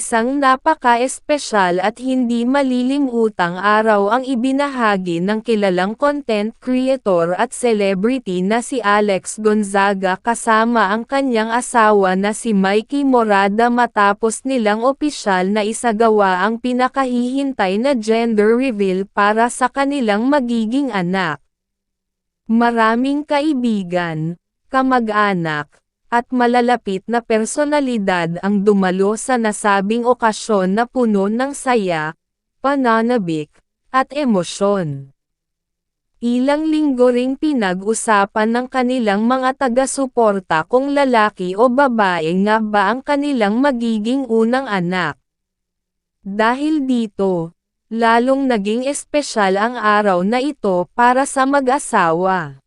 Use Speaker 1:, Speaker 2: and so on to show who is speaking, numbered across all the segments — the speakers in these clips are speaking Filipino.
Speaker 1: Isang napaka-espesyal at hindi malilimutang araw ang ibinahagi ng kilalang content creator at celebrity na si Alex Gonzaga kasama ang kanyang asawa na si Mikey Morada matapos nilang opisyal na isagawa ang pinakahihintay na gender reveal para sa kanilang magiging anak. Maraming kaibigan, kamag-anak, at malalapit na personalidad ang dumalo sa nasabing okasyon na puno ng saya, pananabik, at emosyon. Ilang linggo ring pinag-usapan ng kanilang mga taga-suporta kung lalaki o babae nga ba ang kanilang magiging unang anak. Dahil dito, lalong naging espesyal ang araw na ito para sa mag-asawa.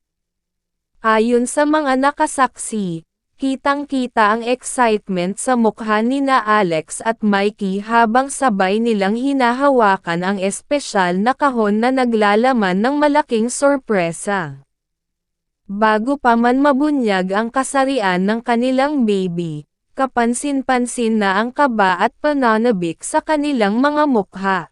Speaker 1: Ayon sa mga nakasaksi, kitang-kita ang excitement sa mukha nina Alex at Mikey habang sabay nilang hinahawakan ang espesyal na kahon na naglalaman ng malaking sorpresa. Bago pa man mabunyag ang kasarian ng kanilang baby, kapansin-pansin na ang kaba at pananabik sa kanilang mga mukha.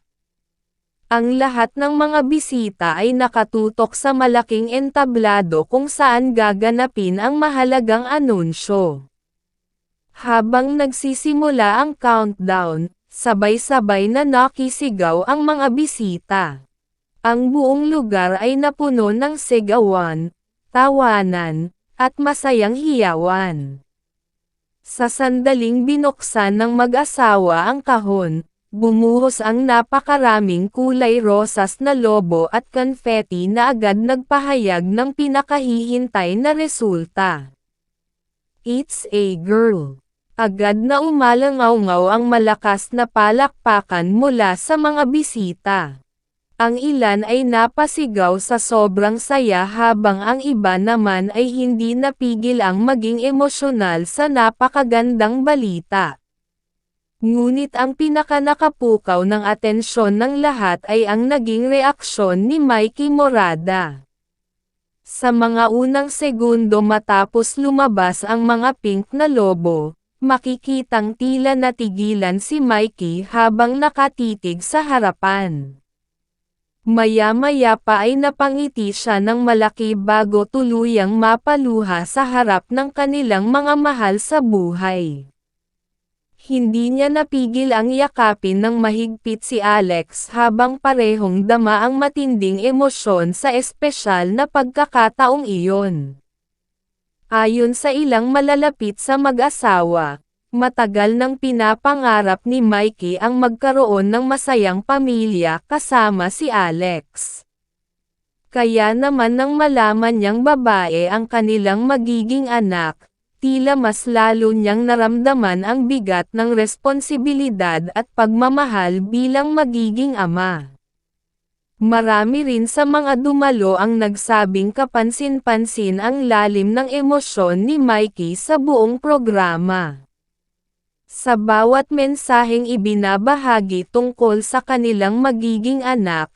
Speaker 1: Ang lahat ng mga bisita ay nakatutok sa malaking entablado kung saan gaganapin ang mahalagang anunsyo. Habang nagsisimula ang countdown, sabay-sabay na nakisigaw ang mga bisita. Ang buong lugar ay napuno ng sigawan, tawanan, at masayang hiyawan. Sa sandaling binuksan ng mag-asawa ang kahon, bumuhos ang napakaraming kulay rosas na lobo at confetti na agad nagpahayag ng pinakahihintay na resulta. It's a girl. Agad na umalangaw-ngaw ang malakas na palakpakan mula sa mga bisita. Ang ilan ay napasigaw sa sobrang saya habang ang iba naman ay hindi napigil ang maging emosyonal sa napakagandang balita. Ngunit ang pinakanakapukaw ng atensyon ng lahat ay ang naging reaksyon ni Mikey Morada. Sa mga unang segundo matapos lumabas ang mga pink na lobo, makikitang tila natigilan si Mikey habang nakatitig sa harapan. Maya-maya pa ay napangiti siya ng malaki bago tuluyang mapaluha sa harap ng kanilang mga mahal sa buhay. Hindi niya napigil ang yakapin ng mahigpit si Alex habang parehong dama ang matinding emosyon sa espesyal na pagkakataong iyon. Ayon sa ilang malalapit sa mag-asawa, matagal nang pinapangarap ni Mikey ang magkaroon ng masayang pamilya kasama si Alex. Kaya naman nang malaman niyang babae ang kanilang magiging anak, tila mas lalo niyang naramdaman ang bigat ng responsibilidad at pagmamahal bilang magiging ama. Marami rin sa mga dumalo ang nagsabing kapansin-pansin ang lalim ng emosyon ni Mikey sa buong programa. Sa bawat mensaheng ibinabahagi tungkol sa kanilang magiging anak,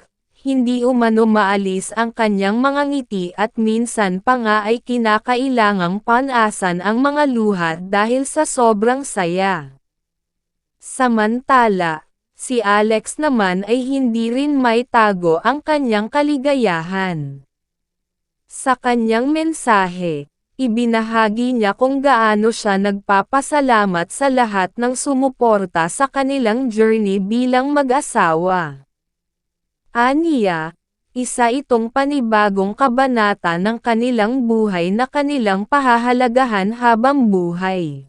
Speaker 1: hindi umano maalis ang kanyang mga ngiti at minsan pa nga ay kinakailangang panasan ang mga luha dahil sa sobrang saya. Samantala, si Alex naman ay hindi rin maitago ang kanyang kaligayahan. Sa kanyang mensahe, ibinahagi niya kung gaano siya nagpapasalamat sa lahat ng sumuporta sa kanilang journey bilang mag-asawa. Aniya, isa itong panibagong kabanata ng kanilang buhay na kanilang pahahalagahan habang buhay.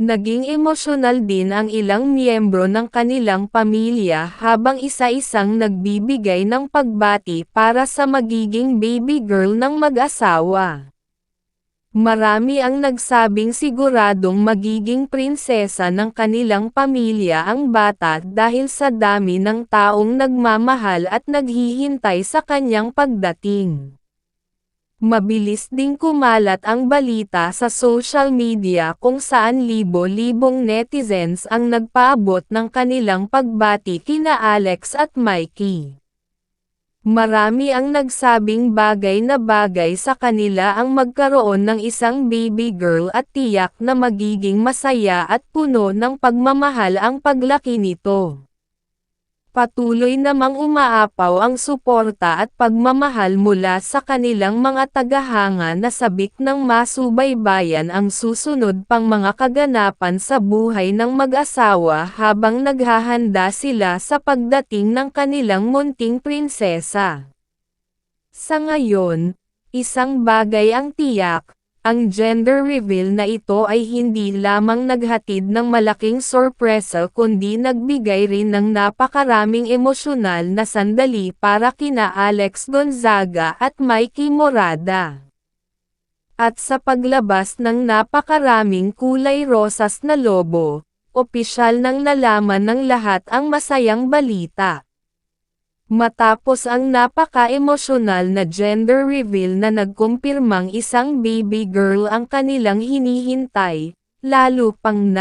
Speaker 1: Naging emosyonal din ang ilang miyembro ng kanilang pamilya habang isa-isang nagbibigay ng pagbati para sa magiging baby girl ng mag-asawa. Marami ang nagsabing siguradong magiging prinsesa ng kanilang pamilya ang bata dahil sa dami ng taong nagmamahal at naghihintay sa kanyang pagdating. Mabilis ding kumalat ang balita sa social media kung saan libo-libong netizens ang nagpaabot ng kanilang pagbati kina Alex at Mikey. Marami ang nagsabing bagay na bagay sa kanila ang magkaroon ng isang baby girl at tiyak na magiging masaya at puno ng pagmamahal ang paglaki nito. Patuloy namang umaapaw ang suporta at pagmamahal mula sa kanilang mga tagahanga na sabik ng masubaybayan ang susunod pang mga kaganapan sa buhay ng mag-asawa habang naghahanda sila sa pagdating ng kanilang munting prinsesa. Sa ngayon, isang bagay ang tiyak, ang gender reveal na ito ay hindi lamang naghatid ng malaking sorpresa kundi nagbigay rin ng napakaraming emosyonal na sandali para kina Alex Gonzaga at Mikey Morada. At sa paglabas ng napakaraming kulay rosas na lobo, opisyal nang nalaman ng lahat ang masayang balita. Matapos ang napaka-emosyonal na gender reveal na nagkumpirmang isang baby girl ang kanilang hinihintay, lalo pang